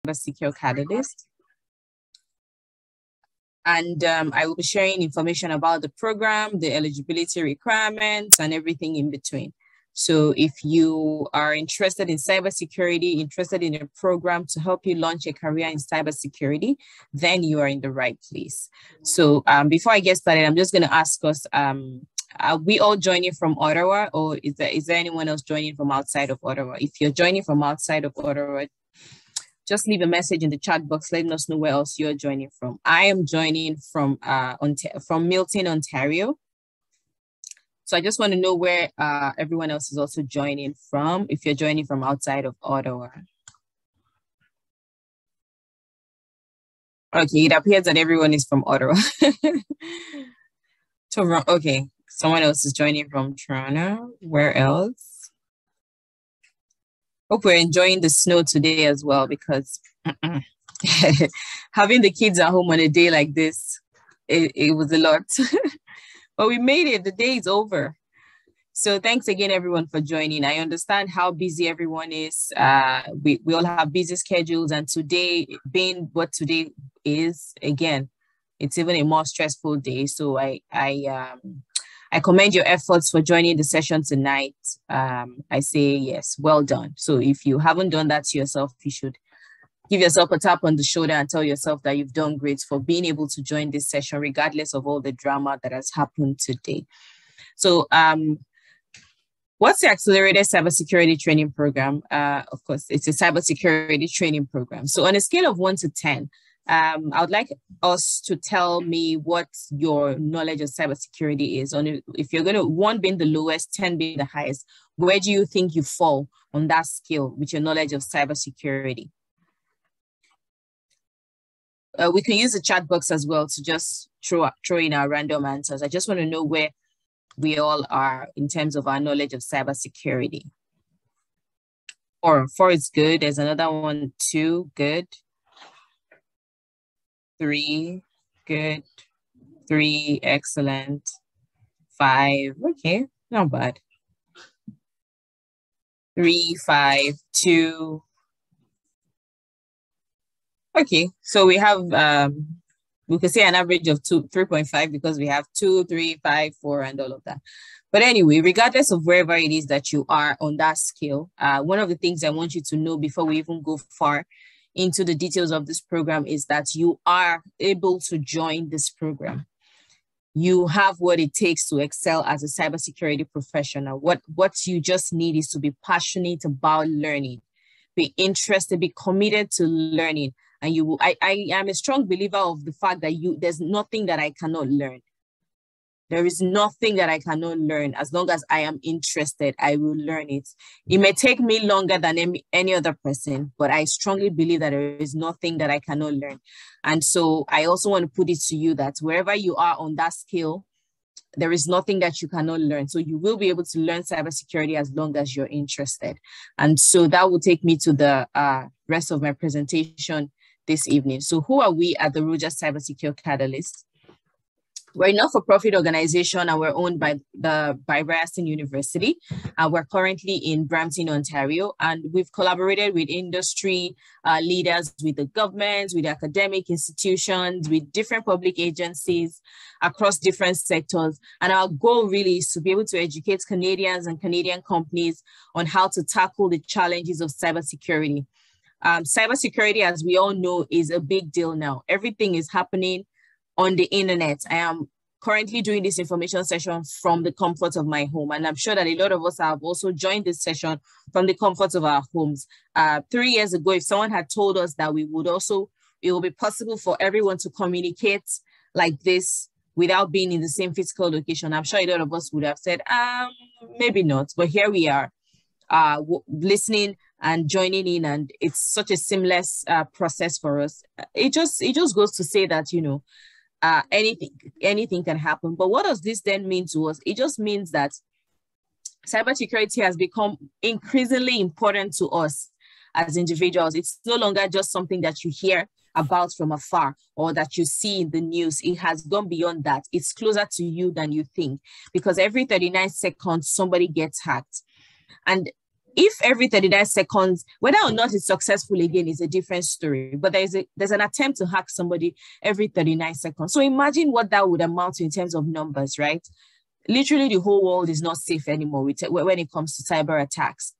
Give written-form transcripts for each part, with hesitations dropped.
Cybersecure catalyst. And I will be sharing information about the program, the eligibility requirements, and everything in between. So if you are interested in cybersecurity, interested in a program to help you launch a career in cybersecurity, then you are in the right place. So before I get started, I'm just going to ask us, are we all joining from Ottawa, or is there anyone else joining from outside of Ottawa? If you're joining from outside of Ottawa, just leave a message in the chat box letting us know where else you're joining from. I am joining from Milton, Ontario. So I just want to know where everyone else is also joining from, if you're joining from outside of Ottawa. Okay, it appears that everyone is from Ottawa. Okay, someone else is joining from Toronto. Where else? Hope we're enjoying the snow today as well, because having the kids at home on a day like this, it was a lot. But we made it, the day is over. So thanks again, everyone, for joining. I understand how busy everyone is. We all have busy schedules, and today, being what today is, again, it's even a more stressful day. So I commend your efforts for joining the session tonight. I say, yes, well done. So if you haven't done that to yourself, you should give yourself a tap on the shoulder and tell yourself that you've done great for being able to join this session, regardless of all the drama that has happened today. So what's the Accelerated Cybersecurity Training Program? Of course, it's a cybersecurity training program. So on a scale of 1 to 10, I would like us to tell me what your knowledge of cybersecurity is. If you're going to, 1 being the lowest, 10 being the highest, where do you think you fall on that scale with your knowledge of cybersecurity? We can use the chat box as well to just throw in our random answers. I just want to know where we all are in terms of our knowledge of cybersecurity. 4 is good. There's another one, 2, good. 3, good. 3, excellent. 5, okay, not bad. 3, 5, 2. Okay, so we have, we could say an average of 3.5 because we have 2, 3, 5, 4, and all of that. But anyway, regardless of wherever it is that you are on that scale, one of the things I want you to know before we even go far into the details of this program is that you are able to join this program. You have what it takes to excel as a cybersecurity professional. What you just need is to be passionate about learning, be interested, be committed to learning. And you will, I am a strong believer of the fact that there's nothing that I cannot learn. There is nothing that I cannot learn. As long as I am interested, I will learn it. It may take me longer than any other person, but I strongly believe that there is nothing that I cannot learn. And so I also want to put it to you that wherever you are on that scale, there is nothing that you cannot learn. So you will be able to learn cybersecurity as long as you're interested. And so that will take me to the rest of my presentation this evening. So who are we at the Roger Cybersecure Catalyst? We're a not-for-profit organization and we're owned by Rayerson University. We're currently in Brampton, Ontario, and we've collaborated with industry leaders, with the government, with academic institutions, with different public agencies across different sectors. And our goal really is to be able to educate Canadians and Canadian companies on how to tackle the challenges of cybersecurity. Cybersecurity, as we all know, is a big deal now. Everything is happening on the internet. I am currently doing this information session from the comfort of my home. And I'm sure that a lot of us have also joined this session from the comfort of our homes. 3 years ago, if someone had told us that it will be possible for everyone to communicate like this without being in the same physical location, I'm sure a lot of us would have said, maybe not. But here we are, listening and joining in, and it's such a seamless process for us. It just goes to say that, you know, anything can happen. But what does this then mean to us? It just means that cybersecurity has become increasingly important to us as individuals. It's no longer just something that you hear about from afar or that you see in the news. It has gone beyond that. It's closer to you than you think, because every 39 seconds somebody gets hacked. And if every 39 seconds, whether or not it's successful again is a different story, but there's an attempt to hack somebody every 39 seconds. So imagine what that would amount to in terms of numbers, right? Literally the whole world is not safe anymore when it comes to cyber attacks.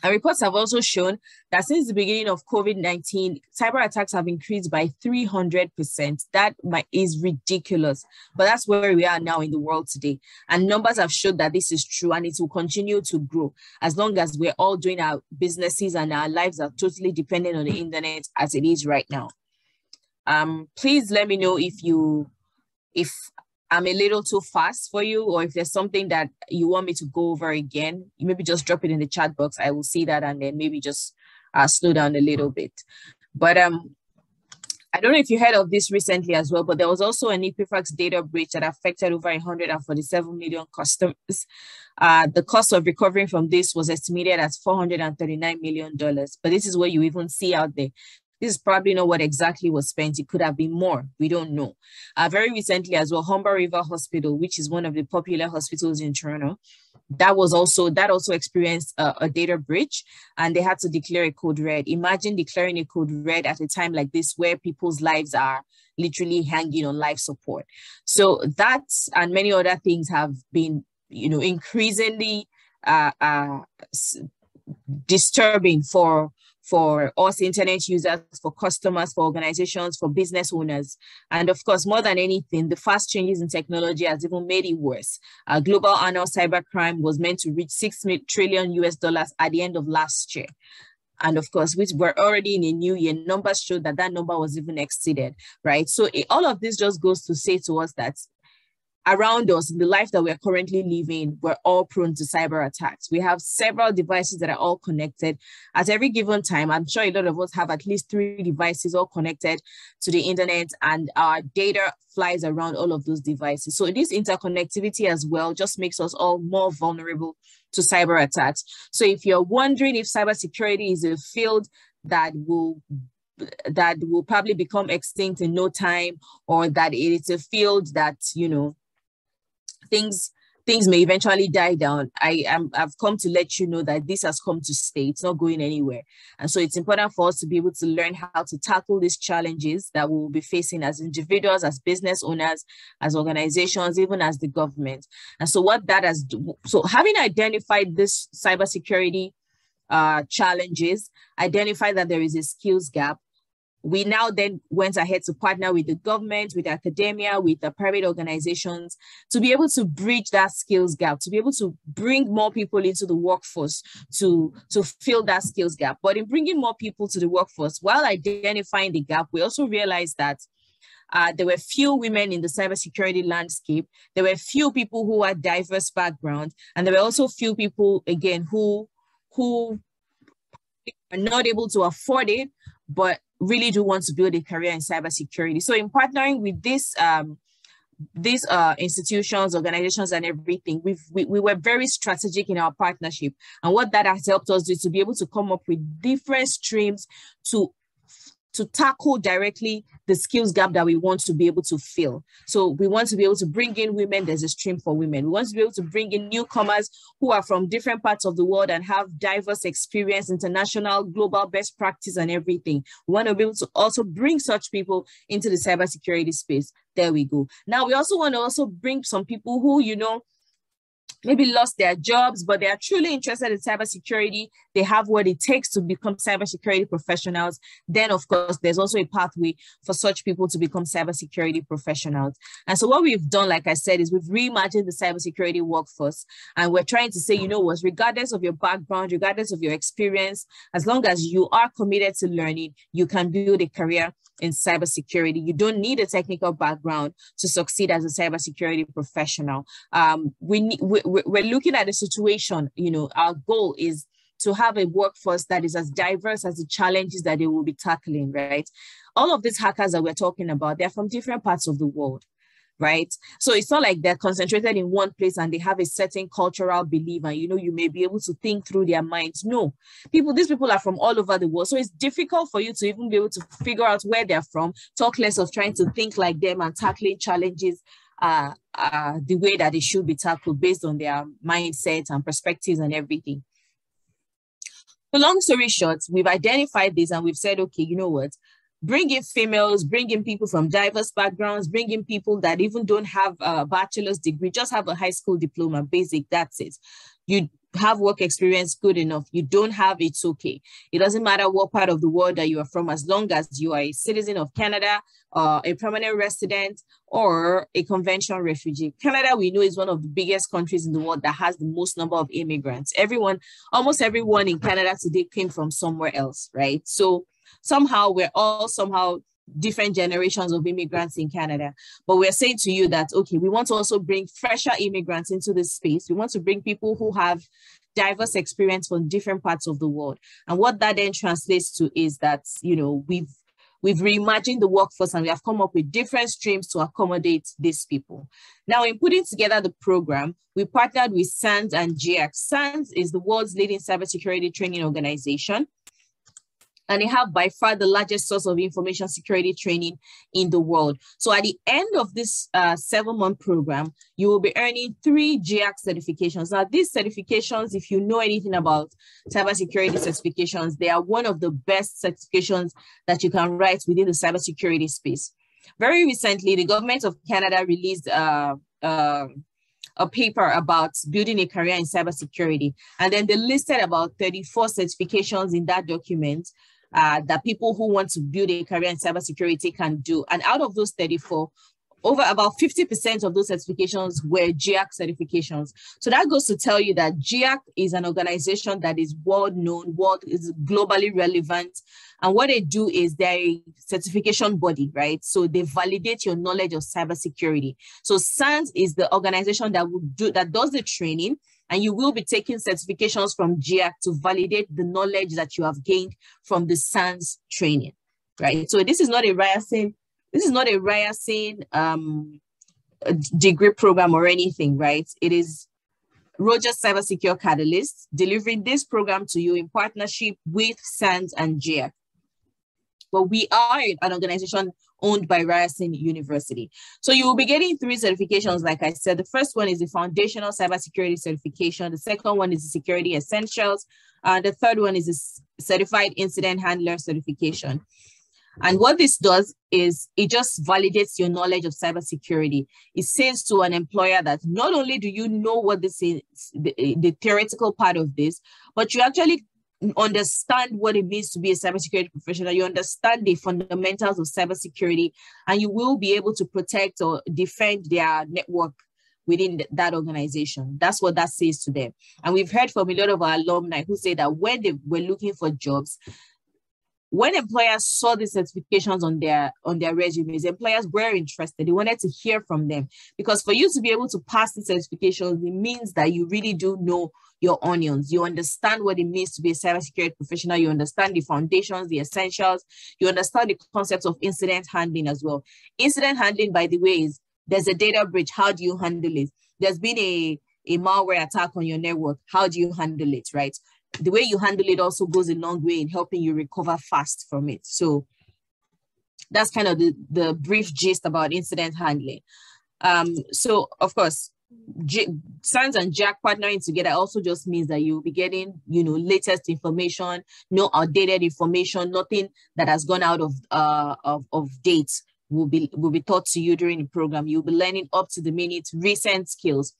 And reports have also shown that since the beginning of COVID-19, cyber attacks have increased by 300%. That is ridiculous, but that's where we are now in the world today. And numbers have shown that this is true, and it will continue to grow as long as we're all doing our businesses and our lives are totally dependent on the internet as it is right now. Please let me know if I'm a little too fast for you, or if there's something that you want me to go over again. You maybe just drop it in the chat box. I will see that, and then maybe just slow down a little bit. But I don't know if you heard of this recently as well, but there was also an Epi Fox data breach that affected over 147 million customers. The cost of recovering from this was estimated as $439 million. But this is what you even see out there. This is probably not what exactly was spent. It could have been more. We don't know. Very recently as well, Humber River Hospital, which is one of the popular hospitals in Toronto, that also experienced a data breach, and they had to declare a code red. Imagine declaring a code red at a time like this where people's lives are literally hanging on life support. So that and many other things have been, increasingly disturbing for us internet users, for customers, for organizations, for business owners. And of course, more than anything, the fast changes in technology has even made it worse. Global annual cybercrime was meant to reach $6 trillion at the end of last year. And of course, we're already in a new year. Numbers showed that number was even exceeded, right? So all of this just goes to say to us that around us, in the life that we're currently living, we're all prone to cyber attacks. We have several devices that are all connected. At every given time, I'm sure a lot of us have at least 3 devices all connected to the internet, and our data flies around all of those devices. So this interconnectivity as well just makes us all more vulnerable to cyber attacks. So if you're wondering if cybersecurity is a field that will probably become extinct in no time, or that it is a field that, things may eventually die down, I've come to let you know that this has come to stay. It's not going anywhere. And so it's important for us to be able to learn how to tackle these challenges that we will be facing as individuals, as business owners, as organizations, even as the government. And so so having identified this cybersecurity challenges, identify that there is a skills gap, we now then went ahead to partner with the government, with academia, with the private organizations to be able to bridge that skills gap, to be able to bring more people into the workforce to fill that skills gap. But in bringing more people to the workforce, while identifying the gap, we also realized that there were few women in the cybersecurity landscape. There were few people who had diverse backgrounds, and there were also few people, again, who are not able to afford it, but really do want to build a career in cybersecurity. So in partnering with these institutions, organizations, and everything, we were very strategic in our partnership. And what that has helped us do is to be able to come up with different streams to tackle directly the skills gap that we want to be able to fill. So we want to be able to bring in women. There's a stream for women. We want to be able to bring in newcomers who are from different parts of the world and have diverse experience, international, global best practice and everything. We want to be able to also bring such people into the cybersecurity space. There we go. Now, we also want to bring some people who, maybe lost their jobs, but they are truly interested in cybersecurity. They have what it takes to become cybersecurity professionals. Then, of course, there's also a pathway for such people to become cybersecurity professionals. And so what we've done, like I said, is we've reimagined the cybersecurity workforce. And we're trying to say, regardless of your background, regardless of your experience, as long as you are committed to learning, you can build a career in cybersecurity. You don't need a technical background to succeed as a cybersecurity professional. We're looking at a situation, our goal is to have a workforce that is as diverse as the challenges that they will be tackling, right? All of these hackers that we're talking about, they're from different parts of the world, right? So it's not like they're concentrated in one place and they have a certain cultural belief and, you may be able to think through their minds. No, these people are from all over the world. So it's difficult for you to even be able to figure out where they're from, talk less of trying to think like them and tackling challenges the way that it should be tackled based on their mindset and perspectives and everything. So long story short, we've identified this and we've said, okay, you know what? Bring in females, bring in people from diverse backgrounds, bring in people that even don't have a bachelor's degree, just have a high school diploma, basic, that's it. You have work experience, good enough. You don't have, it's okay. It doesn't matter what part of the world that you are from, as long as you are a citizen of Canada, a permanent resident, or a conventional refugee. Canada, we know, is one of the biggest countries in the world that has the most number of immigrants. Almost everyone in Canada today came from somewhere else, right? So somehow we're all different generations of immigrants in Canada. But we're saying to you that, okay, we want to also bring fresher immigrants into this space. We want to bring people who have diverse experience from different parts of the world. And what that then translates to is that, you know, we've reimagined the workforce and we have come up with different streams to accommodate these people. Now, in putting together the program, we partnered with SANS and GIAC. SANS is the world's leading cybersecurity training organization, and they have by far the largest source of information security training in the world. So at the end of this 7-month program, you will be earning 3 GIAC certifications. Now, these certifications, if you know anything about cybersecurity certifications, they are one of the best certifications that you can write within the cybersecurity space. Very recently, the government of Canada released a paper about building a career in cybersecurity. And then they listed about 34 certifications in that document that people who want to build a career in cybersecurity can do. And out of those 34, over about 50% of those certifications were GIAC certifications. So that goes to tell you that GIAC is an organization that is world known, is globally relevant. And what they do is they're a certification body, right? So they validate your knowledge of cybersecurity. So SANS is the organization that does the training, and you will be taking certifications from GIAC to validate the knowledge that you have gained from the SANS training, right? So this is not a Ryerson degree program or anything, right? It is Rogers Cybersecure Catalyst delivering this program to you in partnership with SANS and GIAC. But we are an organization owned by Ryerson University. So you will be getting 3 certifications, like I said. The first one is the Foundational Cybersecurity Certification. The second one is the Security Essentials. The third one is the Certified Incident Handler Certification. And what this does is it just validates your knowledge of cybersecurity. It says to an employer that not only do you know what this is, the theoretical part of this, but you actually understand what it means to be a cybersecurity professional. You understand the fundamentals of cybersecurity, and you will be able to protect or defend their network within that organization. That's what that says to them. And we've heard from a lot of our alumni who say that when they were looking for jobs, when employers saw the certifications on their resumes, employers were interested. They wanted to hear from them, because for you to be able to pass the certifications, it means that you really do know your onions. You understand what it means to be a cybersecurity professional. You understand the foundations, the essentials. You understand the concepts of incident handling as well. Incident handling, by the way, is there's a data breach. How do you handle it? There's been a malware attack on your network. How do you handle it, right? The way you handle it also goes a long way in helping you recover fast from it. So that's kind of the brief gist about incident handling. So of course, SANS and GIAC partnering together also just means that you'll be getting, latest information, no outdated information, nothing that has gone out of date will be taught to you during the program. You'll be learning up to the minute recent skills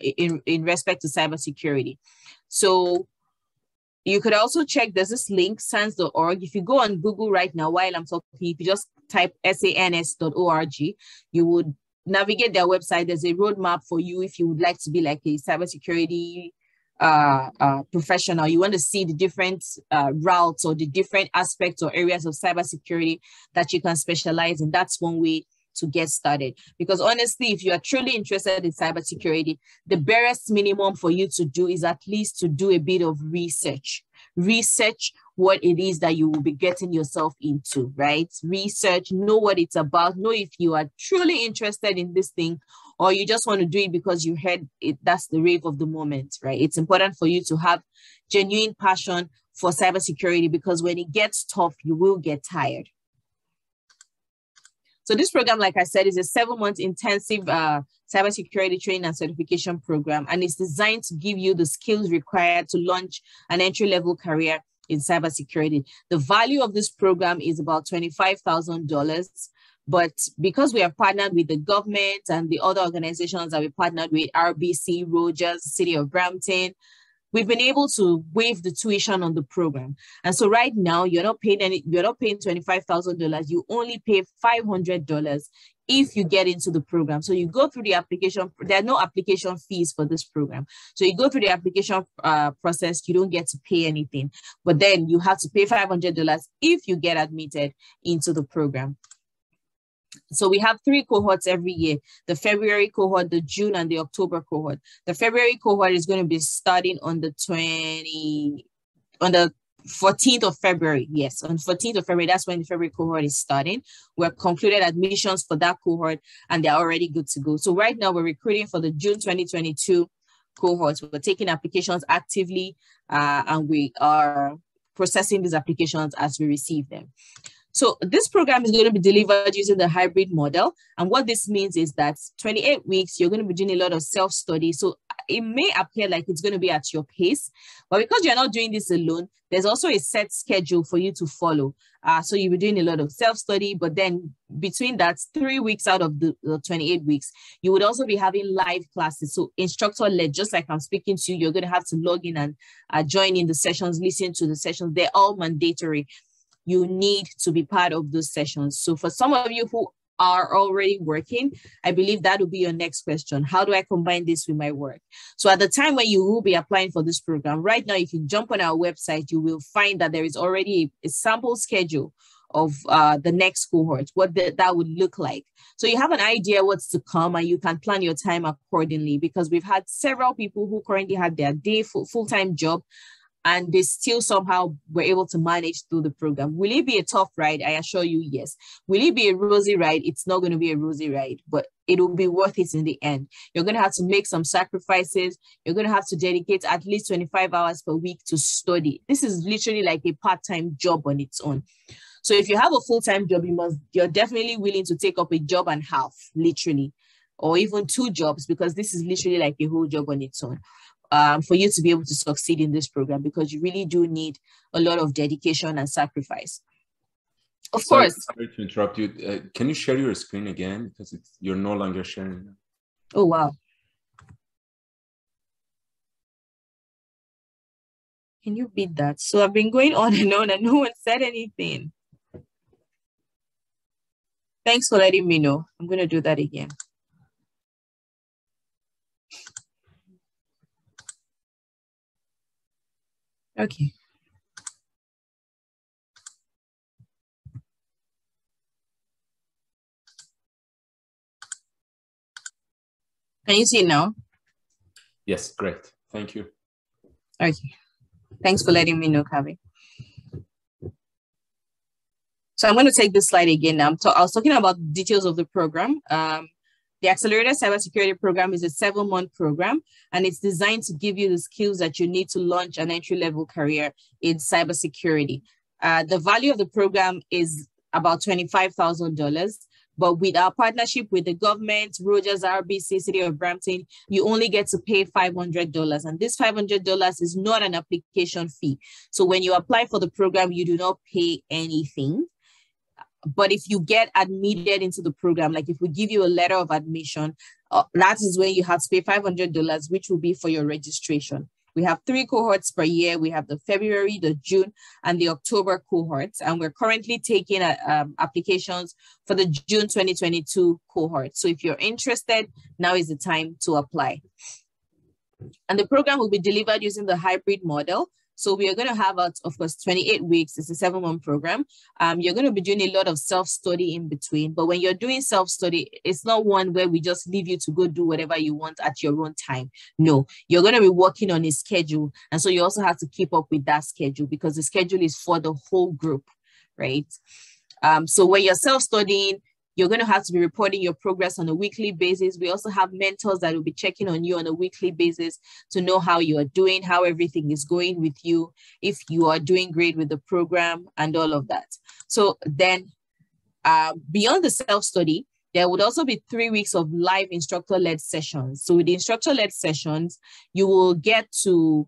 in respect to cybersecurity. So you could also check, there's this link, sans.org. If you go on Google right now while I'm talking, if you just type sans.org, you would navigate their website. There's a roadmap for you if you would like to be like a cybersecurity professional. You want to see the different routes or the different aspects or areas of cybersecurity that you can specialize in. That's one way to get started. Because honestly, if you are truly interested in cybersecurity, the barest minimum for you to do is at least to do a bit of research. Research what it is that you will be getting yourself into, right? Research, know what it's about, know if you are truly interested in this thing, or you just want to do it because you heard it, that's the rave of the moment, right? It's important for you to have genuine passion for cybersecurity, because when it gets tough, you will get tired. So this program, like I said, is a 7-month intensive cybersecurity training and certification program, and it's designed to give you the skills required to launch an entry-level career in cybersecurity. The value of this program is about $25,000, but because we have partnered with the government and the other organizations that we partnered with, RBC, Rogers, City of Brampton, we've been able to waive the tuition on the program. And so right now, you're not paying $25,000. You only pay $500 if you get into the program. So you go through the application. There are no application fees for this program. So you go through the application process. You don't get to pay anything, but then you have to pay $500 if you get admitted into the program. So we have 3 cohorts every year: the February cohort, the June, and the October cohort. The February cohort is going to be starting on the 14th of February. Yes, on 14th of February, that's when the February cohort is starting. We're concluded admissions for that cohort and they're already good to go. So right now we're recruiting for the June 2022 cohort. We're taking applications actively and we are processing these applications as we receive them. So this program is going to be delivered using the hybrid model. And what this means is that 28 weeks, you're going to be doing a lot of self-study. So it may appear like it's going to be at your pace, but because you're not doing this alone, there's also a set schedule for you to follow. So you'll be doing a lot of self-study, but then between that 3 weeks out of the 28 weeks, you would also be having live classes. So instructor-led, just like I'm speaking to you, you're going to have to log in and join in the sessions, listen to the sessions. They're all mandatory. You need to be part of those sessions. So for some of you who are already working, I believe that will be your next question. How do I combine this with my work? So at the time when you will be applying for this program, right now, if you jump on our website, you will find that there is already a sample schedule of the next cohort, what that would look like. So you have an idea what's to come and you can plan your time accordingly, because we've had several people who currently have their full-time job and they still somehow were able to manage through the program. Will it be a tough ride? I assure you, yes. Will it be a rosy ride? It's not going to be a rosy ride, but it will be worth it in the end. You're going to have to make some sacrifices. You're going to have to dedicate at least 25 hours per week to study. This is literally like a part-time job on its own. So if you have a full-time job, you're definitely willing to take up a job and a half, literally, or even 2 jobs, because this is literally like a whole job on its own. For you to be able to succeed in this program, because you really do need a lot of dedication and sacrifice. Of course. Sorry to interrupt you. Can you share your screen again? Because you're no longer sharing. Oh, wow. Can you beat that? So I've been going on and no one said anything. Thanks for letting me know. I'm going to do that again. Okay. Can you see it now? Yes, great. Thank you. Okay. Thanks for letting me know, Kavi. So I'm going to take this slide again now. I was talking about details of the program. The Accelerated Cybersecurity Program is a 7-month program, and it's designed to give you the skills that you need to launch an entry-level career in cybersecurity. The value of the program is about $25,000, but with our partnership with the government, Rogers, RBC, City of Brampton, you only get to pay $500. And this $500 is not an application fee. So when you apply for the program, you do not pay anything. But if you get admitted into the program, like if we give you a letter of admission, that is when you have to pay $500, which will be for your registration. We have 3 cohorts per year. We have the February, the June, and the October cohorts. And we're currently taking applications for the June 2022 cohort. So if you're interested, now is the time to apply. And the program will be delivered using the hybrid model. So we are going to have, of course, 28 weeks. It's a 7-month program. You're going to be doing a lot of self-study in between. But when you're doing self-study, it's not one where we just leave you to go do whatever you want at your own time. No, you're going to be working on a schedule. And so you also have to keep up with that schedule, because the schedule is for the whole group, right? So when you're self-studying, you're going to have to be reporting your progress on a weekly basis. We also have mentors that will be checking on you on a weekly basis to know how you are doing, how everything is going with you, if you are doing great with the program and all of that. So then beyond the self-study, There would also be 3 weeks of live instructor-led sessions. So with the instructor-led sessions, you will get to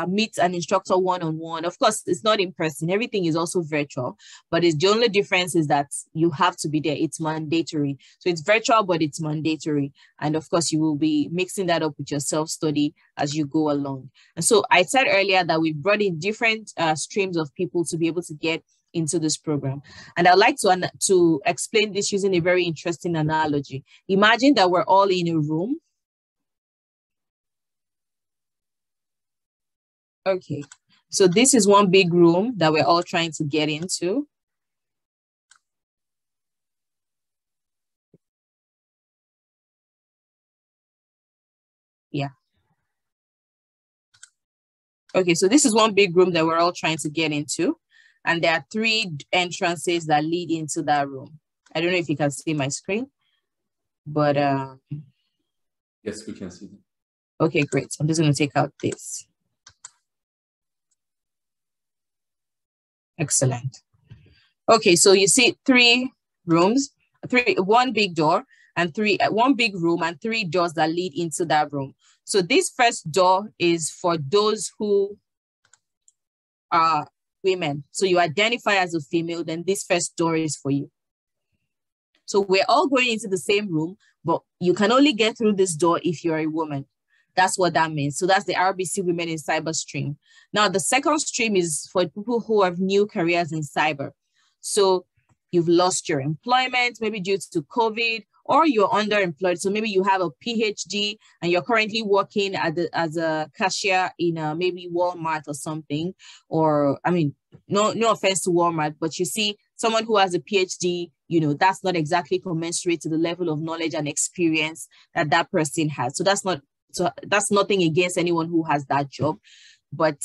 meet an instructor one-on-one. Of course, it's not in person. Everything is also virtual, but the only difference is that you have to be there. It's mandatory. So it's virtual, but it's mandatory. And of course, you will be mixing that up with your self-study as you go along. And so I said earlier that we brought in different streams of people to be able to get into this program. And I'd like to explain this using a very interesting analogy. Imagine that we're all in a room. Okay, so this is one big room that we're all trying to get into. Yeah. Okay, so this is one big room that we're all trying to get into. And there are 3 entrances that lead into that room. I don't know if you can see my screen, but yes, we can see them. Okay, great. I'm just going to take out this. Excellent. Okay, so you see 3 rooms, 1 big door and 1 big room and 3 doors that lead into that room. So this first door is for those who are women. So you identify as a female, then this first door is for you. So we're all going into the same room, but you can only get through this door if you're a woman. That's what that means. So that's the RBC Women in Cyber stream. Now, the second stream is for people who have new careers in cyber. So you've lost your employment, maybe due to COVID, or you're underemployed. So maybe you have a PhD and you're currently working as a cashier in maybe Walmart or something. Or, I mean, no offense to Walmart, but you see someone who has a PhD, you know, that's not exactly commensurate to the level of knowledge and experience that that person has. So that's nothing against anyone who has that job. But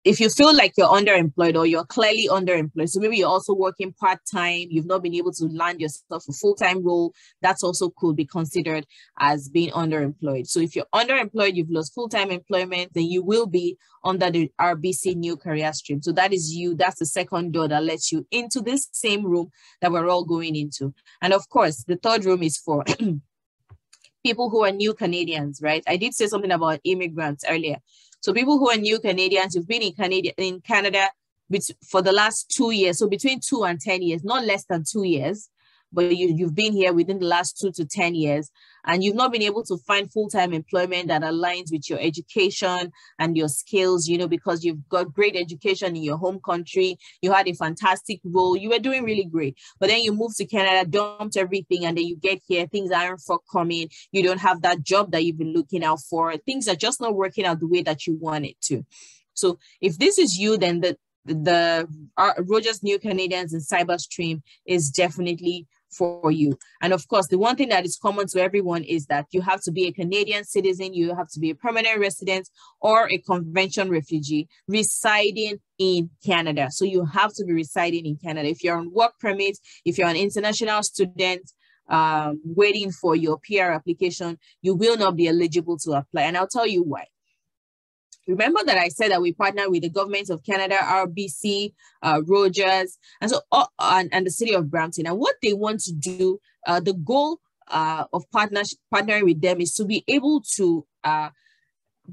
if you feel like you're underemployed or you're clearly underemployed, so maybe you're also working part-time, you've not been able to land yourself a full-time role, that's also could be considered as being underemployed. So if you're underemployed, you've lost full-time employment, then you will be under the RBC new career stream. So that is you, that's the second door that lets you into this same room that we're all going into. And of course, the third room is for people who are new Canadians, right? I did say something about immigrants earlier. So people who are new Canadians, you've been in Canada for the last 2 years, so between 2 and 10 years, not less than 2 years, but you've been here within the last 2 to 10 years, and you've not been able to find full-time employment that aligns with your education and your skills, you know, because you've got great education in your home country, you had a fantastic role, you were doing really great, but then you moved to Canada, dumped everything, and then you get here, things aren't forthcoming, you don't have that job that you've been looking out for, things are just not working out the way that you want it to. So if this is you, then the Rogers New Canadians in Cyber stream is definitely for you. And of course, the one thing that is common to everyone is that you have to be a Canadian citizen, you have to be a permanent resident or a convention refugee residing in Canada. So you have to be residing in Canada. If you're on work permit, if you're an international student waiting for your PR application, you will not be eligible to apply. And I'll tell you why. Remember that I said that we partner with the government of Canada, RBC, Rogers, and so and the city of Brampton. And what they want to do, the goal of partnering with them is to be able to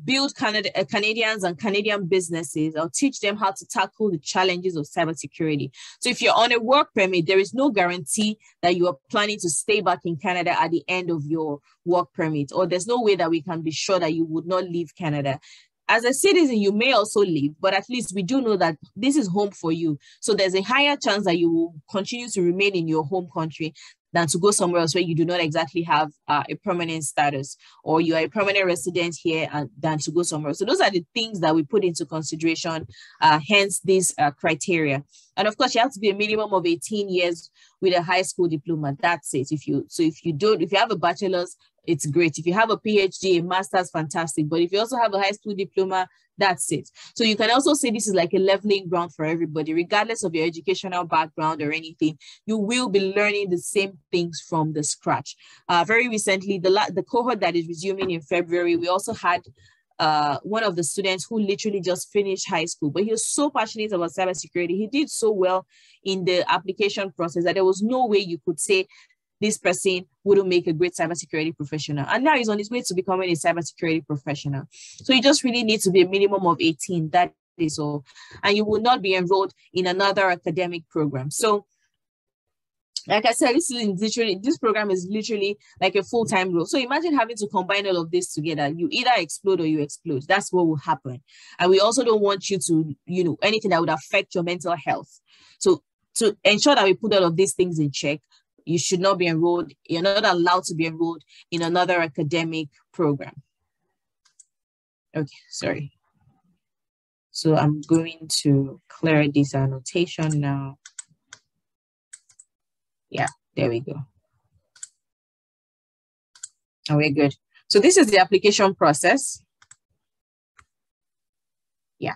build Canadians and Canadian businesses, or teach them how to tackle the challenges of cybersecurity. So if you're on a work permit, there is no guarantee that you are planning to stay back in Canada at the end of your work permit, or there's no way that we can be sure that you would not leave Canada. As a citizen, you may also leave, but at least we do know that this is home for you. So there's a higher chance that you will continue to remain in your home country than to go somewhere else where you do not exactly have a permanent status, or you are a permanent resident here than to go somewhere else. So those are the things that we put into consideration, hence this criteria. And of course, you have to be a minimum of 18 years with a high school diploma. That's it. If you have a bachelor's, it's great. If you have a PhD, a master's, fantastic. But if you also have a high school diploma, that's it. So you can also say this is like a leveling ground for everybody, regardless of your educational background or anything. You will be learning the same things from the scratch. Very recently, the cohort that is resuming in February, we also had one of the students who literally just finished high school, but he was so passionate about cybersecurity. He did so well in the application process that there was no way you could say this person wouldn't make a great cybersecurity professional. And now he's on his way to becoming a cybersecurity professional. So you just really need to be a minimum of 18. That is all. And you will not be enrolled in another academic program. So like I said, this program is literally like a full-time role. So imagine having to combine all of this together. You either explode or you explode. That's what will happen. And we also don't want you to, anything that would affect your mental health. So to ensure that we put all of these things in check, you should not be enrolled. You're not allowed to be enrolled in another academic program. Okay, sorry. So I'm going to clear this annotation now. Yeah, there we go. And we're good. So this is the application process. Yeah,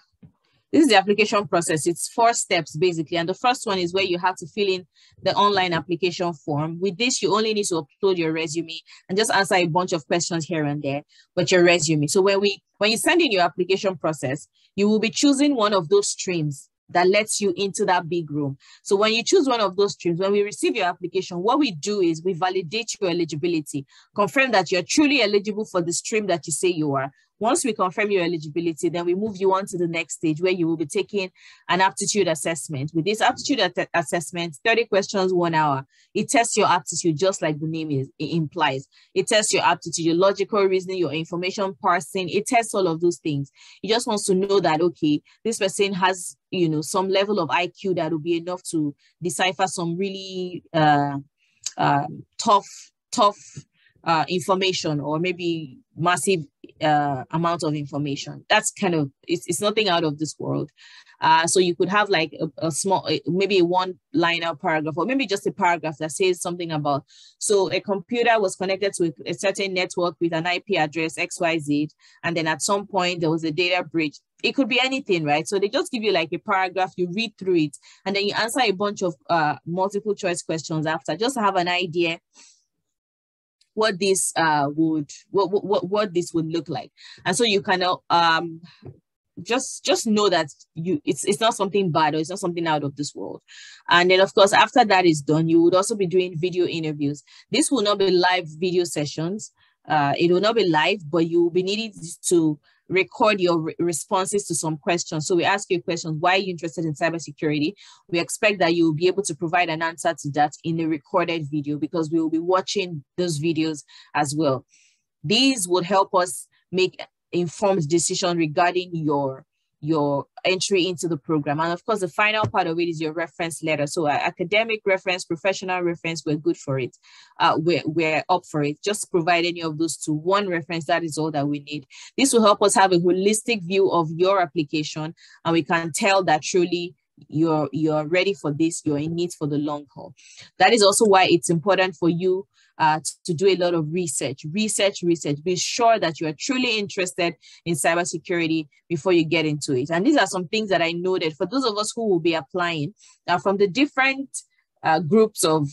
this is the application process. It's 4 steps basically. And the first one is where you have to fill in the online application form. With this, you only need to upload your resume and just answer a bunch of questions here and there, but your resume. So when you send in your application process, you will be choosing one of those streams that lets you into that big room. So when you choose one of those streams, when we receive your application, what we do is we validate your eligibility, confirm that you're truly eligible for the stream that you say you are. Once we confirm your eligibility, then we move you on to the next stage where you will be taking an aptitude assessment. With this aptitude assessment, 30 questions, 1 hour. It tests your aptitude just like the name implies. It tests your aptitude, your logical reasoning, your information parsing. It tests all of those things. It just wants to know that, okay, this person has, some level of IQ that will be enough to decipher some really tough information, or maybe massive amount of information. That's kind of, it's nothing out of this world. So you could have like a small, maybe a 1-liner paragraph, or maybe just a paragraph that says something about, so a computer was connected to a certain network with an IP address XYZ, and then at some point there was a data breach. It could be anything, right? So they just give you like a paragraph, you read through it, and then you answer a bunch of multiple choice questions after, just to have an idea what this what this would look like. And so you kind of just know that it's not something bad, or it's not something out of this world. And then of course, after that is done, you would also be doing video interviews. This will not be live video sessions. It will not be live, but you will be needing to record your responses to some questions. So we ask you questions: why are you interested in cybersecurity? We expect that you will be able to provide an answer to that in a recorded video, because we will be watching those videos as well. These would help us make informed decision regarding your entry into the program. And of course, the final part of it is your reference letter. So academic reference, professional reference, we're good for it. We're up for it. Just provide any of those to one reference. That is all that we need. This will help us have a holistic view of your application, and we can tell that truly you're ready for this, you're in it for the long haul. That is also why it's important for you to do a lot of research. Be sure that you are truly interested in cybersecurity before you get into it. And these are some things that I noted for those of us who will be applying from the different groups of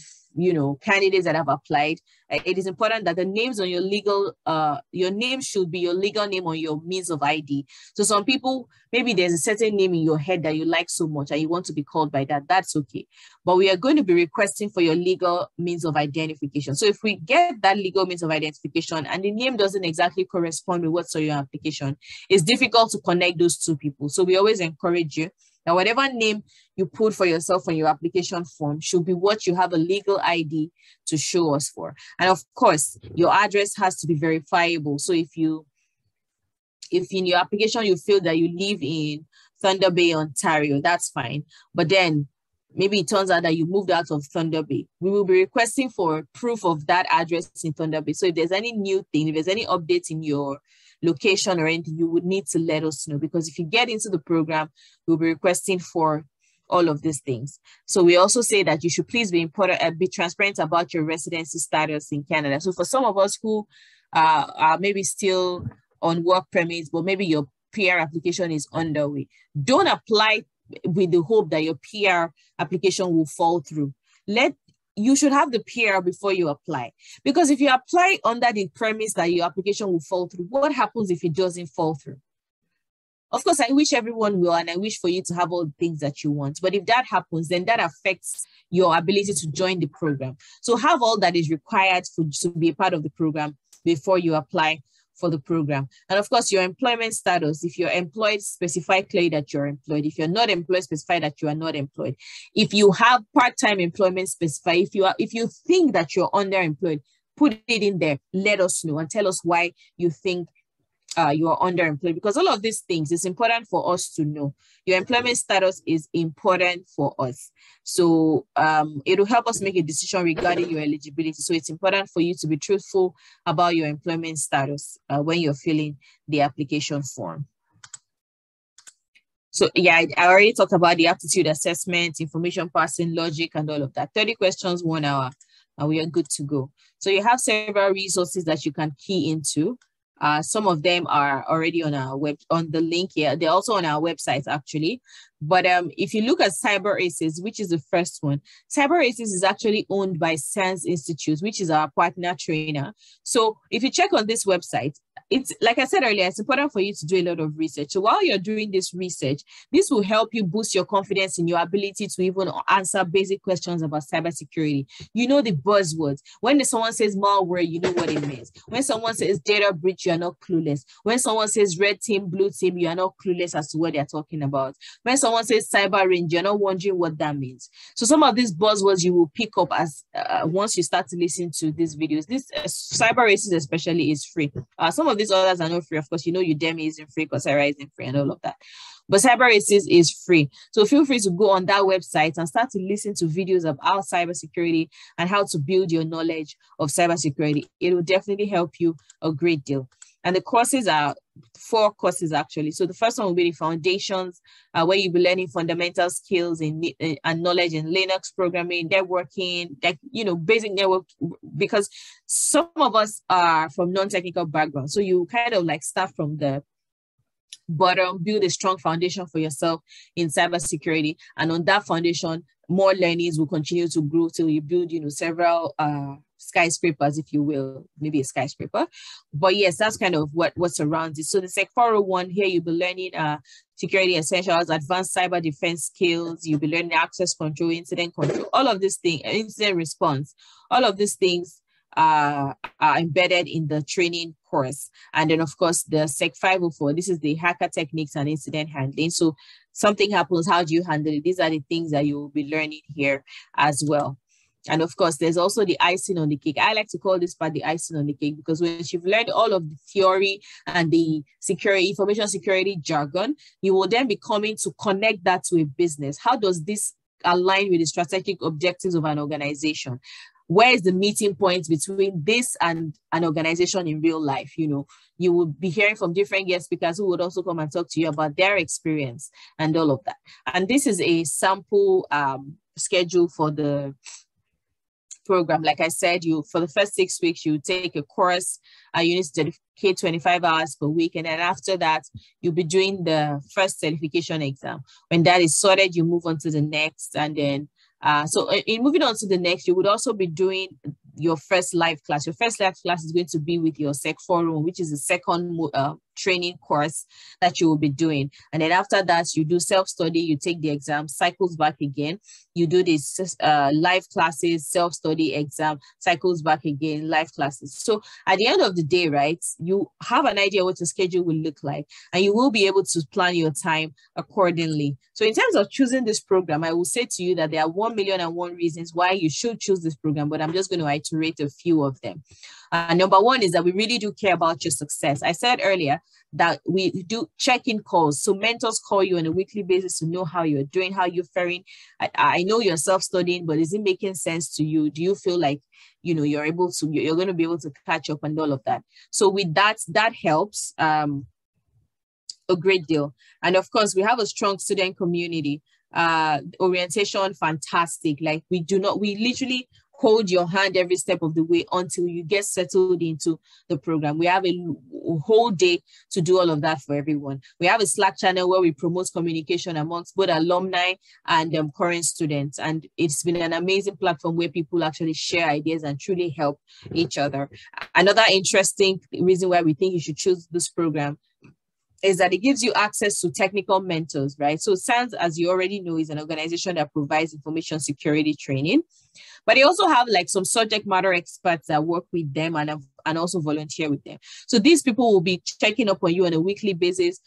candidates that have applied. It is important that the names on your name should be your legal name on your means of ID. So some people, maybe there's a certain name in your head that you like so much and you want to be called by that. That's okay. But we are going to be requesting for your legal means of identification. So if we get that legal means of identification and the name doesn't exactly correspond with what's on your application, it's difficult to connect those two people. So we always encourage you that whatever name you put for yourself on your application form should be what you have a legal ID to show us for. And of course, your address has to be verifiable. So if in your application you feel that you live in Thunder Bay, Ontario, that's fine. But then maybe it turns out that you moved out of Thunder Bay. We will be requesting for proof of that address in Thunder Bay. So if there's any new thing, if there's any update in your location or anything, you would need to let us know, because if you get into the program, we'll be requesting for all of these things. So we also say that you should please be transparent about your residency status in Canada. So for some of us who are maybe still on work permits, but maybe your PR application is underway, don't apply with the hope that your PR application will fall through. You should have the PR before you apply. Because if you apply under the premise that your application will fall through, what happens if it doesn't fall through? Of course, I wish everyone will, and I wish for you to have all the things that you want. But if that happens, then that affects your ability to join the program. So have all that is required to be a part of the program before you apply for the program. And of course, your employment status. If you're employed, specify clearly that you're employed. If you're not employed, specify that you are not employed. If you have part-time employment, specify. If you think that you're underemployed, put it in there. Let us know and tell us why you think you are underemployed, because all of these things is important for us to know. Your employment status is important for us. So it will help us make a decision regarding your eligibility. So it's important for you to be truthful about your employment status when you're filling the application form. So yeah, I already talked about the aptitude assessment, information passing, logic, and all of that. 30 questions, 1 hour, and we are good to go. So you have several resources that you can key into. Some of them are already on our on the link here. They're also on our website actually. But if you look at CyberAces, which is the first one, CyberAces is actually owned by Science Institute, which is our partner trainer. So if you check on this website, it's like I said earlier, it's important for you to do a lot of research. So while you're doing this research, this will help you boost your confidence in your ability to even answer basic questions about cybersecurity. You know the buzzwords. When someone says malware, you know what it means. When someone says data breach, you are not clueless. When someone says red team, blue team, you are not clueless as to what they're talking about. When someone says cyber range, you're not wondering what that means. So some of these buzzwords you will pick up as once you start to listen to these videos. This CyberAces especially is free. Some of these others are not free. Of course, you know Udemy isn't free, Coursera isn't free, and all of that. But CyberAces is free. So feel free to go on that website and start to listen to videos about cybersecurity and how to build your knowledge of cybersecurity. It will definitely help you a great deal. And the courses are 4 courses actually. So the first one will be the foundations, where you'll be learning fundamental skills and knowledge in Linux programming, networking, basic network, because some of us are from non-technical backgrounds. So you kind of like start from the bottom, build a strong foundation for yourself in cybersecurity. And on that foundation, more learnings will continue to grow till you build, several skyscrapers, if you will, maybe a skyscraper. But yes, that's kind of what surrounds it. So the Sec 401 here, you'll be learning security essentials, advanced cyber defense skills. You'll be learning access control, incident control, all of these things, incident response, all of these things are embedded in the training course. And then of course the Sec 504, this is the hacker techniques and incident handling. So something happens, how do you handle it? These are the things that you will be learning here as well. And of course, there's also the icing on the cake. I like to call this part the icing on the cake, because when you've learned all of the theory and the information security jargon, you will then be coming to connect that to a business. How does this align with the strategic objectives of an organization? Where is the meeting point between this and an organization in real life? You will be hearing from different guest speakers who would also come and talk to you about their experience and all of that. And this is a sample schedule for the program. Like I said, for the first 6 weeks, you take a course, you need to dedicate 25 hours per week. And then after that, you'll be doing the first certification exam. When that is sorted, you move on to the next. And then, so in moving on to the next, you would also be doing your first live class. Your first live class is going to be with your Sec 401, which is the second training course that you will be doing. And then after that, you do self-study, you take the exam, cycles back again. You do these live classes, self-study, exam, cycles back again, live classes. So at the end of the day, right, you have an idea what your schedule will look like, and you will be able to plan your time accordingly. So in terms of choosing this program, I will say to you that there are 1,000,001 reasons why you should choose this program, but I'm just going to iterate a few of them. Number one is that we really do care about your success. I said earlier that we do check-in calls. So mentors call you on a weekly basis to know how you're doing, how you're faring. I know you're self-studying, but is it making sense to you? Do you feel like, you're going to be able to catch up and all of that? So with that helps a great deal. And of course, we have a strong student community. Orientation, fantastic. Like we literally hold your hand every step of the way until you get settled into the program. We have a whole day to do all of that for everyone. We have a Slack channel where we promote communication amongst both alumni and current students. And it's been an amazing platform where people actually share ideas and truly help each other. Another interesting reason why we think you should choose this program is that it gives you access to technical mentors, right? So SANS, as you already know, is an organization that provides information security training, but they also have like some subject matter experts that work with them and also volunteer with them. So these people will be checking up on you on a weekly basis,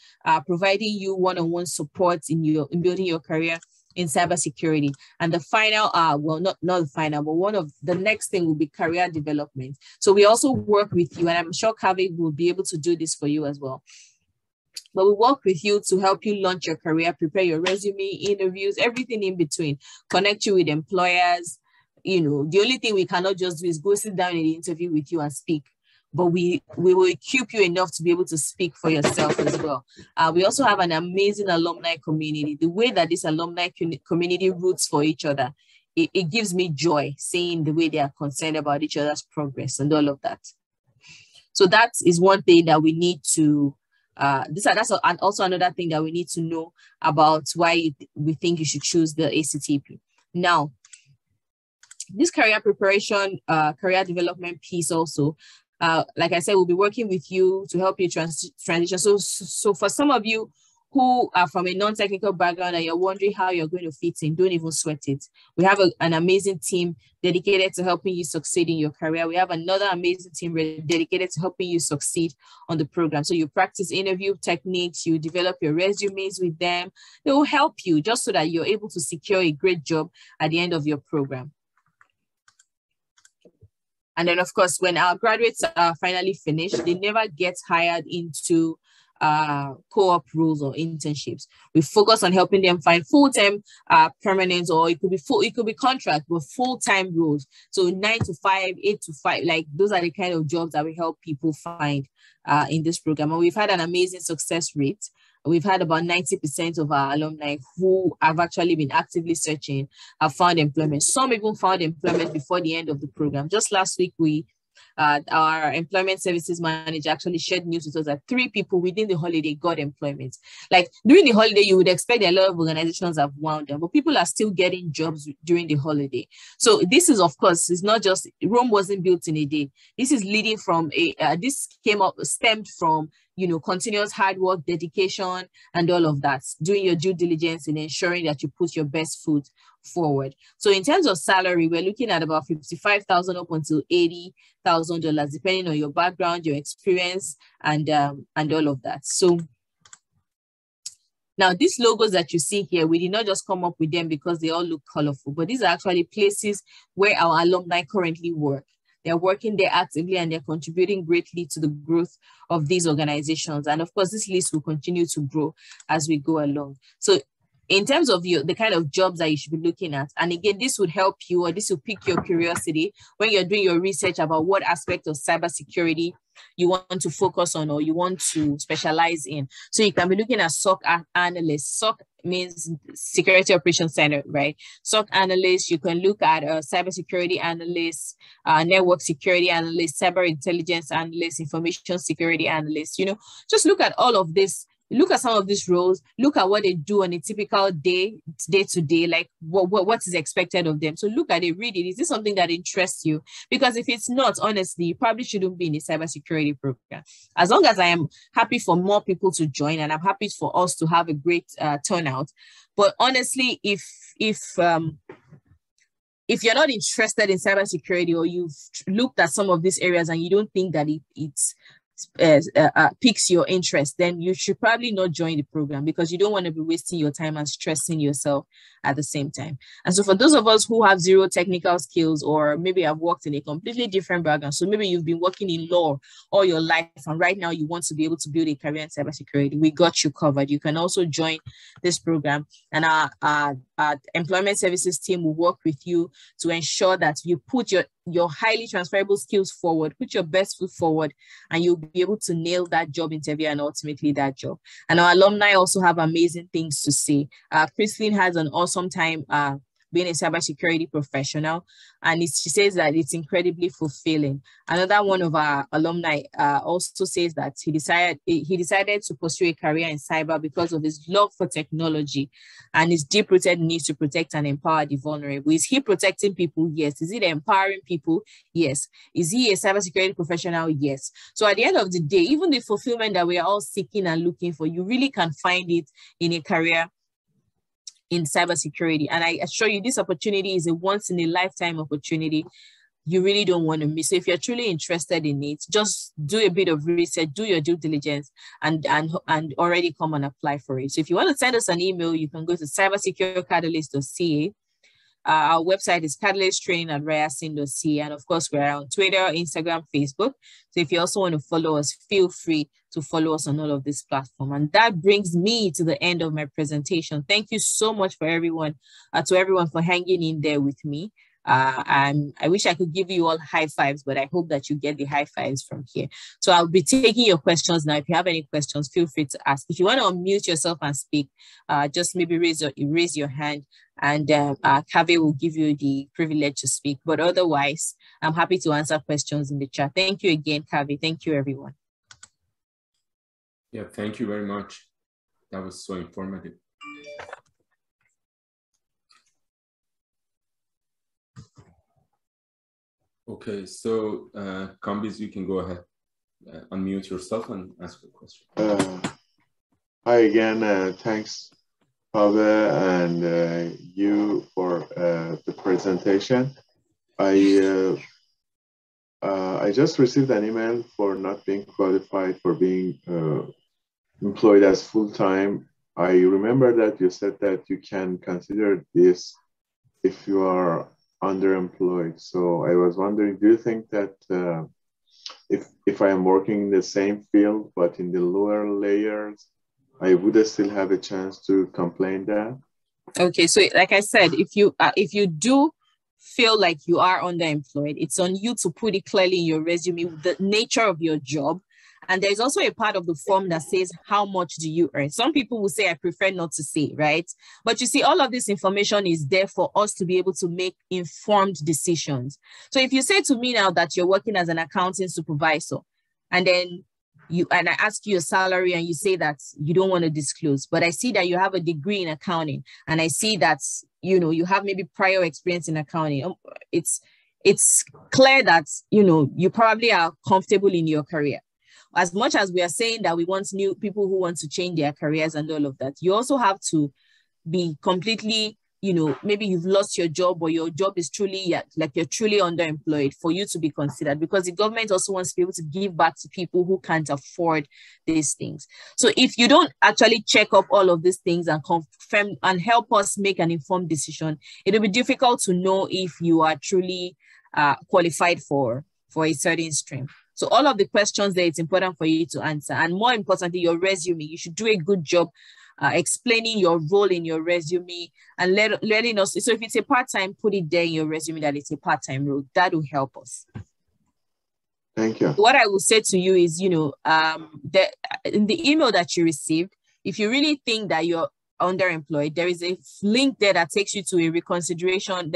providing you one-on-one support in building your career in cybersecurity. And the final, well, not the final, but one of the next thing will be career development. So we also work with you, and I'm sure Kaveh will be able to do this for you as well. But we work with you to help you launch your career, prepare your resume, interviews, everything in between, connect you with employers. You know, the only thing we cannot just do is go sit down in the interview with you and speak, but we will equip you enough to be able to speak for yourself as well. We also have an amazing alumni community. The way that this alumni community roots for each other, it gives me joy seeing the way they are concerned about each other's progress and all of that. So that is one thing that we need to, that's also another thing that we need to know about why we think you should choose the ACTP. Now, this career preparation, career development piece also, like I said, we'll be working with you to help you transition. So for some of you who are from a non-technical background and you're wondering how you're going to fit in, don't even sweat it. We have an amazing team dedicated to helping you succeed in your career. We have another amazing team dedicated to helping you succeed on the program. So you practice interview techniques, you develop your resumes with them. They will help you just so that you're able to secure a great job at the end of your program. And then, of course, when our graduates are finally finished, they never get hired into co-op roles or internships. We focus on helping them find full-time permanent, or it could be contract, but full-time roles. So 9 to 5, 8 to 5, like those are the kind of jobs that we help people find in this program. And we've had an amazing success rate. We've had about 90% of our alumni who have actually been actively searching have found employment. Some even found employment before the end of the program. Just last week, our employment services manager actually shared news with us that 3 people within the holiday got employment. Like during the holiday, you would expect a lot of organizations have wound down, but people are still getting jobs during the holiday. So this is, of course, it's not just, Rome wasn't built in a day. This is leading from stemmed from, you know, continuous hard work, dedication, and all of that, doing your due diligence and ensuring that you put your best foot forward. So in terms of salary, we're looking at about $55,000 up until $80,000, depending on your background, your experience, and all of that. So now these logos that you see here, we did not just come up with them because they all look colorful, but these are actually places where our alumni currently work. They're working there actively and they're contributing greatly to the growth of these organizations. And of course, this list will continue to grow as we go along. So in terms of the kind of jobs that you should be looking at, and again, this would help you, or this will pique your curiosity when you're doing your research about what aspect of cybersecurity you want to focus on or you want to specialize in. So you can be looking at SOC analyst. SOC means Security Operations Center, right? SOC analyst. You can look at cybersecurity analyst, network security analyst, cyber intelligence analyst, information security analyst. You know, just look at all of this. Look at some of these roles, look at what they do on a typical day to day, like what is expected of them. So look at it, read it. Is this something that interests you? Because if it's not, honestly, you probably shouldn't be in a cybersecurity program. As long as I am happy for more people to join and I'm happy for us to have a great turnout. But honestly, if you're not interested in cybersecurity or you've looked at some of these areas and you don't think that it's piques your interest, then you should probably not join the program because you don't want to be wasting your time and stressing yourself at the same time. And so for those of us who have zero technical skills, or maybe have worked in a completely different background, so maybe you've been working in law all your life and right now you want to be able to build a career in cybersecurity, we got you covered. You can also join this program, and our employment services team will work with you to ensure that you put your highly transferable skills forward, put your best foot forward, and you'll be able to nail that job interview and ultimately that job. And our alumni also have amazing things to say. Christine has an awesome time being a cybersecurity professional. And she says that it's incredibly fulfilling. Another one of our alumni also says that he decided to pursue a career in cyber because of his love for technology and his deep-rooted need to protect and empower the vulnerable. Is he protecting people? Yes. Is it empowering people? Yes. Is he a cybersecurity professional? Yes. So at the end of the day, even the fulfillment that we are all seeking and looking for, you really can find it in a career in cybersecurity. And I assure you, this opportunity is a once in a lifetime opportunity. You really don't want to miss. So if you're truly interested in it, just do a bit of research, do your due diligence, and already come and apply for it. So if you want to send us an email, you can go to cybersecurecatalyst.ca. Our website is catalysttraining@rayerson.ca. And of course, we're on Twitter, Instagram, Facebook. So if you also want to follow us, feel free to follow us on all of this platform. And that brings me to the end of my presentation. Thank you so much for everyone, to everyone for hanging in there with me. I wish I could give you all high fives, but I hope that you get the high fives from here. So I'll be taking your questions now. If you have any questions, feel free to ask. If you want to unmute yourself and speak, just maybe raise your hand, and Kave will give you the privilege to speak. But otherwise, I'm happy to answer questions in the chat. Thank you again, Kave. Thank you, everyone. Yeah, thank you very much. That was so informative. Okay, so Kambiz, you can go ahead, unmute yourself and ask a question. Hi again, thanks, Kave, and you for the presentation. I just received an email for not being qualified for being employed as full-time. I remember that you said that you can consider this if you are underemployed. So I was wondering, do you think that if I am working in the same field, but in the lower layers, I would still have a chance to complain that? Okay, so like I said, if you do feel like you are underemployed, it's on you to put it clearly in your resume, the nature of your job. And there's also a part of the form that says, how much do you earn? Some people will say, I prefer not to say, right? But you see, all of this information is there for us to be able to make informed decisions. So if you say to me now that you're working as an accounting supervisor, and then I ask you your salary and you say that you don't want to disclose, but I see that you have a degree in accounting, and I see that, you have maybe prior experience in accounting, it's clear that, you probably are comfortable in your career. As much as we are saying that we want new people who want to change their careers and all of that, you also have to be completely, maybe you've lost your job, or your job is truly, like you're truly underemployed for you to be considered, because the government also wants to be able to give back to people who can't afford these things. So if you don't actually check up all of these things and confirm and help us make an informed decision, it'll be difficult to know if you are truly qualified for a certain stream. So all of the questions there, it's important for you to answer. And more importantly, your resume, you should do a good job explaining your role in your resume and letting us. So if it's a part-time, put it there in your resume that it's a part-time role. That will help us. Thank you. What I will say to you is, in the email that you received, if you really think that you're underemployed, there is a link there that takes you to a reconsideration.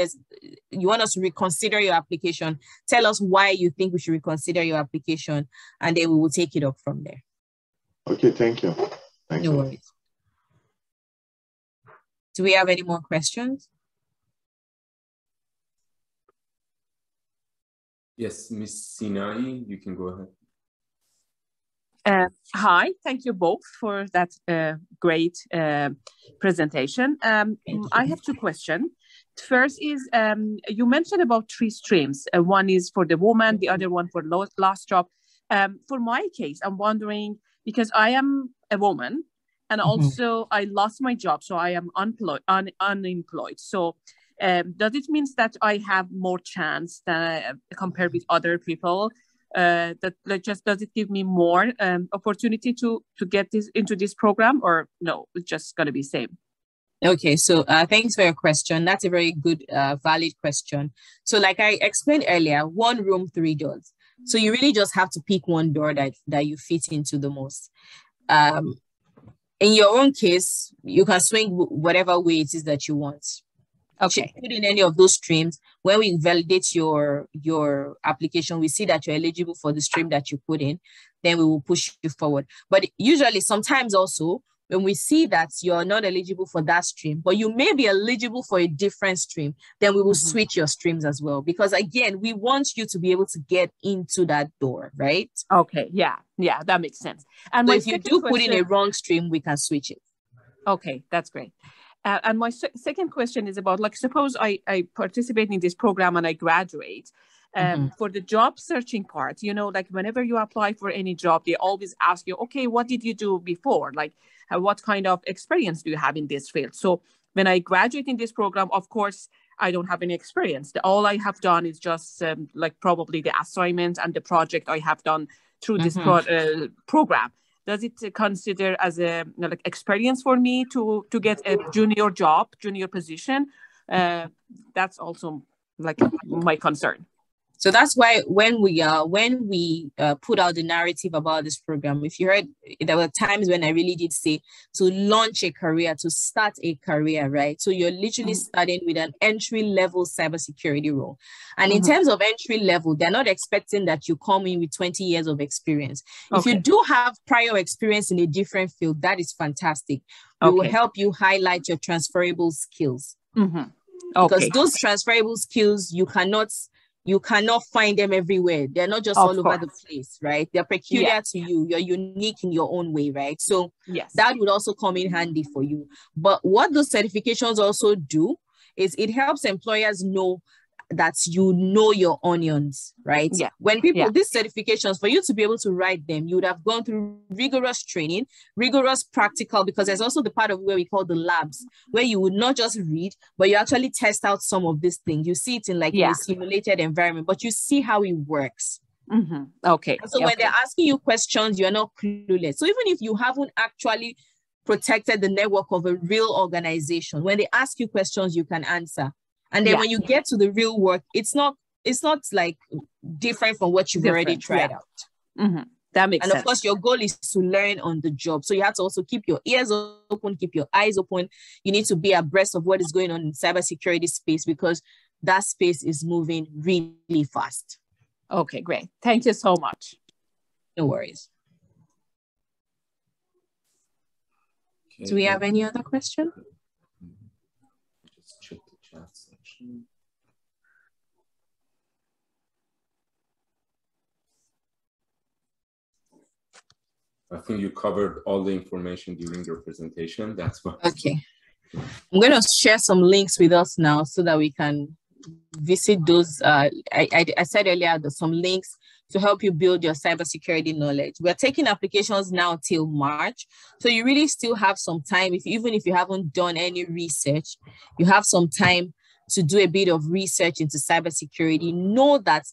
You want us to reconsider your application. Tell us why you think we should reconsider your application, and then we will take it up from there. Okay, thank you. No worries. Do we have any more questions? Yes, Ms. Sinai, you can go ahead. Hi, thank you both for that great presentation. I have two questions. First is, you mentioned about 3 streams. One is for the woman, the other one for last job. For my case, I'm wondering, because I am a woman, and also I lost my job, so I am unemployed. So does it mean that I have more chance than compared with other people? Does it give me more opportunity to get into this program, or no, it's just going to be same? Okay, so thanks for your question. That's a very good, valid question. So like I explained earlier, 1 room, 3 doors. So you really just have to pick one door that you fit into the most. In your own case, you can swing whatever way it is that you want. Okay. Put in any of those streams. When we validate your application, we see that you're eligible for the stream that you put in, then we will push you forward. But usually, sometimes also, when we see that you're not eligible for that stream, but you may be eligible for a different stream, then we will switch your streams as well. Because again, we want you to be able to get into that door, right? Okay, yeah, that makes sense. And so if you do put in a wrong stream, we can switch it. Okay, that's great. And my second question is about, like, suppose I participate in this program and I graduate. For the job searching part, you know, like whenever you apply for any job, they always ask you, okay, what did you do before? Like, what kind of experience do you have in this field? So when I graduate in this program, of course, I don't have any experience. All I have done is just like probably the assignment and the project I have done through this program. Does it consider as a like experience for me to get a junior job, junior position? That's also like my concern. So that's why when we put out the narrative about this program, if you heard, there were times when I really did say to launch a career, to start a career, right? So you're literally starting with an entry-level cybersecurity role. And in terms of entry level, they're not expecting that you come in with 20 years of experience. If you do have prior experience in a different field, that is fantastic. We will help you highlight your transferable skills. Because those transferable skills, you cannot find them everywhere. They're not just all over the place, right? They're peculiar to you. You're unique in your own way, right? So that would also come in handy for you. But what those certifications also do is it helps employers know that you know your onions, right? When people, these certifications, for you to be able to write them, you would have gone through rigorous training, rigorous practical, because there's also the part of where we call the labs, where you would not just read, but you actually test out some of these things. You see it in like in a simulated environment, but you see how it works. Okay. And so when they're asking you questions, you're not clueless. So even if you haven't actually protected the network of a real organization, when they ask you questions, you can answer. And then when you get to the real work, it's not like different from what you've already tried out. That makes sense. And of course, your goal is to learn on the job. So you have to also keep your ears open, keep your eyes open. You need to be abreast of what is going on in cybersecurity space, because that space is moving really fast. Okay, great. Thank you so much. No worries. Okay. Do we have any other question? Just check the chat section. I think you covered all the information during your presentation. That's what. Okay. I'm going to share some links with us now so that we can visit those. I said earlier that some links to help you build your cybersecurity knowledge. We're taking applications now till March. So you really still have some time. Even if you haven't done any research, you have some time to do a bit of research into cybersecurity. Know that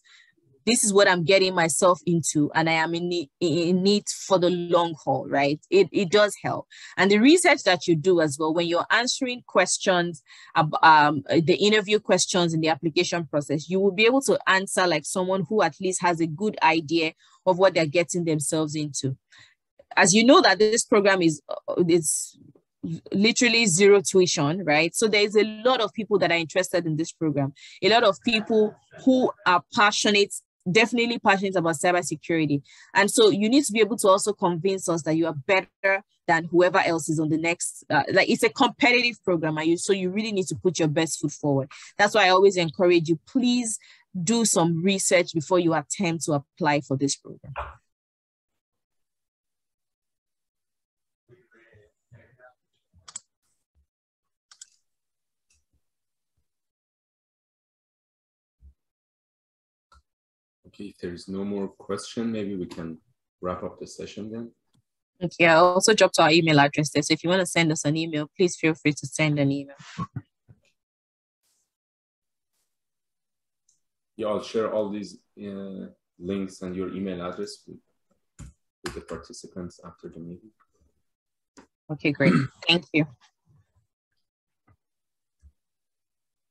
this is what I'm getting myself into, and I am in it for the long haul, right? It does help. And the research that you do as well, when you're answering questions, the interview questions in the application process, you will be able to answer like someone who at least has a good idea of what they're getting themselves into. As you know that this program is literally zero tuition, right? So there's a lot of people that are interested in this program. A lot of people who are definitely passionate about cybersecurity. And so you need to be able to also convince us that you are better than whoever else is on the next, like it's a competitive program. So you really need to put your best foot forward. That's why I always encourage you, please do some research before you attempt to apply for this program. Okay, if there's no more question, maybe we can wrap up the session then. Okay, I'll also drop to our email address there. So if you want to send us an email, please feel free to send an email. Yeah, I'll share all these links and your email address with the participants after the meeting. Okay, great. Thank you.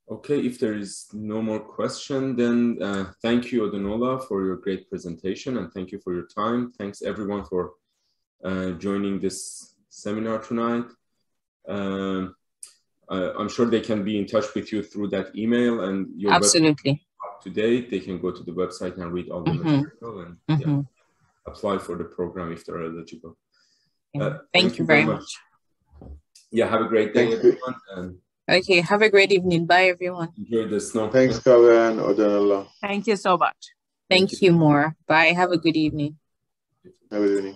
Okay, if there is no more question, then thank you, Odunola, for your great presentation, and thank you for your time. Thanks everyone for joining this seminar tonight. I'm sure they can be in touch with you through that email, and your absolutely up to date. They can go to the website and read all the material and apply for the program if they're eligible. Thank you very much. Yeah, have a great day, everyone. And okay, have a great evening. Bye, everyone. Enjoy the snow. Thanks, Kaveh and Odanullah. Thank you so much. Thank you, Maura. Bye. Have a good evening. Have a good evening.